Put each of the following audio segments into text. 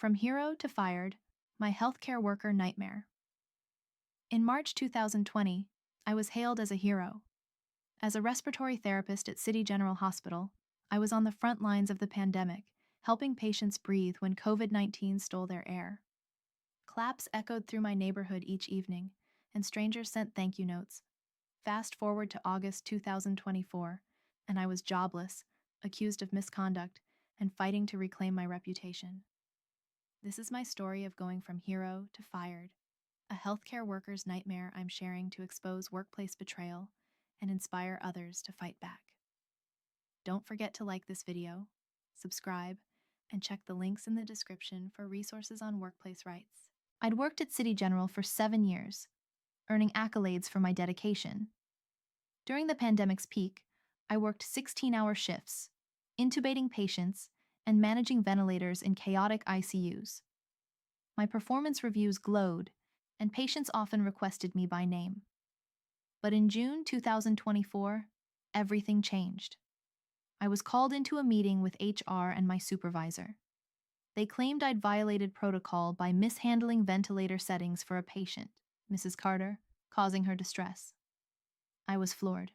From hero to fired, my healthcare worker nightmare. In March 2020, I was hailed as a hero. As a respiratory therapist at City General Hospital, I was on the front lines of the pandemic, helping patients breathe when COVID-19 stole their air. Claps echoed through my neighborhood each evening, and strangers sent thank you notes. Fast forward to August 2024, and I was jobless, accused of misconduct, and fighting to reclaim my reputation. This is my story of going from hero to fired, a healthcare worker's nightmare I'm sharing to expose workplace betrayal and inspire others to fight back. Don't forget to like this video, subscribe, and check the links in the description for resources on workplace rights. I'd worked at City General for 7 years, earning accolades for my dedication. During the pandemic's peak, I worked 16-hour shifts, intubating patients and managing ventilators in chaotic ICUs. My performance reviews glowed, and patients often requested me by name. But in June 2024, everything changed. I was called into a meeting with HR and my supervisor. They claimed I'd violated protocol by mishandling ventilator settings for a patient, Mrs. Carter, causing her distress. I was floored.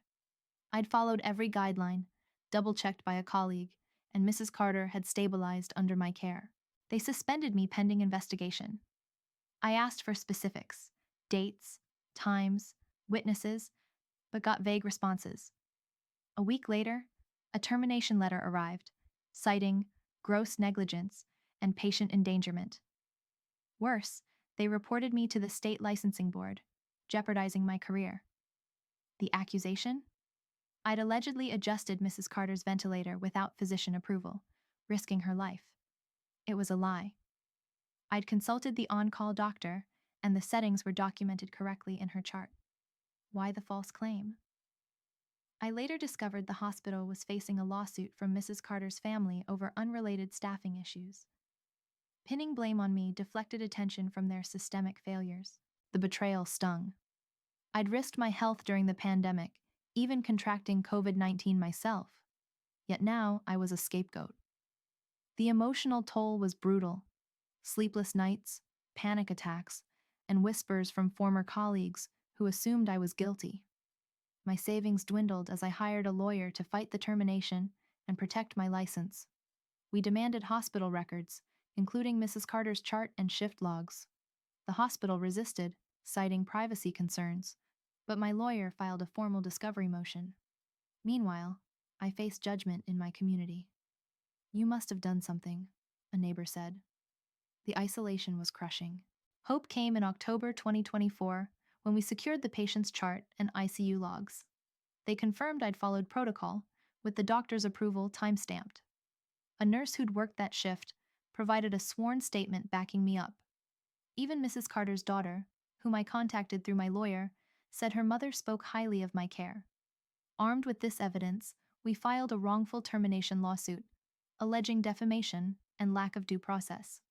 I'd followed every guideline, double-checked by a colleague, and Mrs. Carter had stabilized under my care. They suspended me pending investigation. I asked for specifics, dates, times, witnesses, but got vague responses. A week later, a termination letter arrived, citing gross negligence and patient endangerment. Worse, they reported me to the state licensing board, jeopardizing my career. The accusation? I'd allegedly adjusted Mrs. Carter's ventilator without physician approval, risking her life. It was a lie. I'd consulted the on-call doctor, and the settings were documented correctly in her chart. Why the false claim? I later discovered the hospital was facing a lawsuit from Mrs. Carter's family over unrelated staffing issues. Pinning blame on me deflected attention from their systemic failures. The betrayal stung. I'd risked my health during the pandemic, even contracting COVID-19 myself. Yet now I was a scapegoat. The emotional toll was brutal. Sleepless nights, panic attacks, and whispers from former colleagues who assumed I was guilty. My savings dwindled as I hired a lawyer to fight the termination and protect my license. We demanded hospital records, including Mrs. Carter's chart and shift logs. The hospital resisted, citing privacy concerns, but my lawyer filed a formal discovery motion. Meanwhile, I faced judgment in my community. "You must have done something," a neighbor said. The isolation was crushing. Hope came in October 2024 when we secured the patient's chart and ICU logs. They confirmed I'd followed protocol, with the doctor's approval time-stamped. A nurse who'd worked that shift provided a sworn statement backing me up. Even Mrs. Carter's daughter, whom I contacted through my lawyer, said her mother spoke highly of my care. Armed with this evidence, we filed a wrongful termination lawsuit, alleging defamation and lack of due process.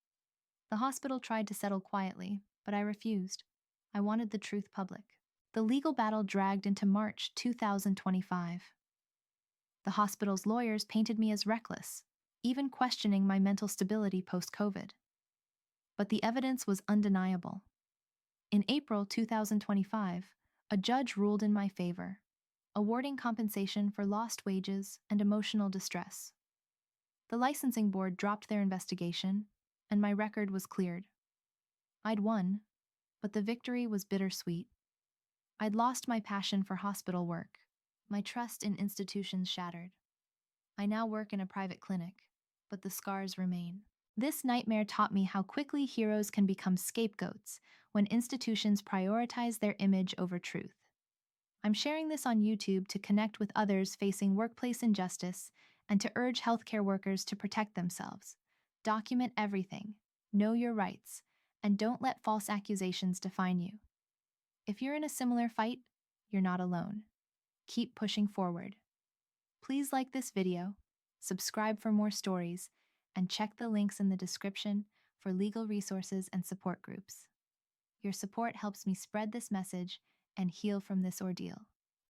The hospital tried to settle quietly, but I refused. I wanted the truth public. The legal battle dragged into March 2025. The hospital's lawyers painted me as reckless, even questioning my mental stability post-COVID. But the evidence was undeniable. In April 2025, a judge ruled in my favor, awarding compensation for lost wages and emotional distress. The licensing board dropped their investigation, and my record was cleared. I'd won, but the victory was bittersweet. I'd lost my passion for hospital work, my trust in institutions shattered. I now work in a private clinic, but the scars remain. This nightmare taught me how quickly heroes can become scapegoats when institutions prioritize their image over truth. I'm sharing this on YouTube to connect with others facing workplace injustice and to urge healthcare workers to protect themselves. Document everything, know your rights, and don't let false accusations define you. If you're in a similar fight, you're not alone. Keep pushing forward. Please like this video, subscribe for more stories, and check the links in the description for legal resources and support groups. Your support helps me spread this message and heal from this ordeal.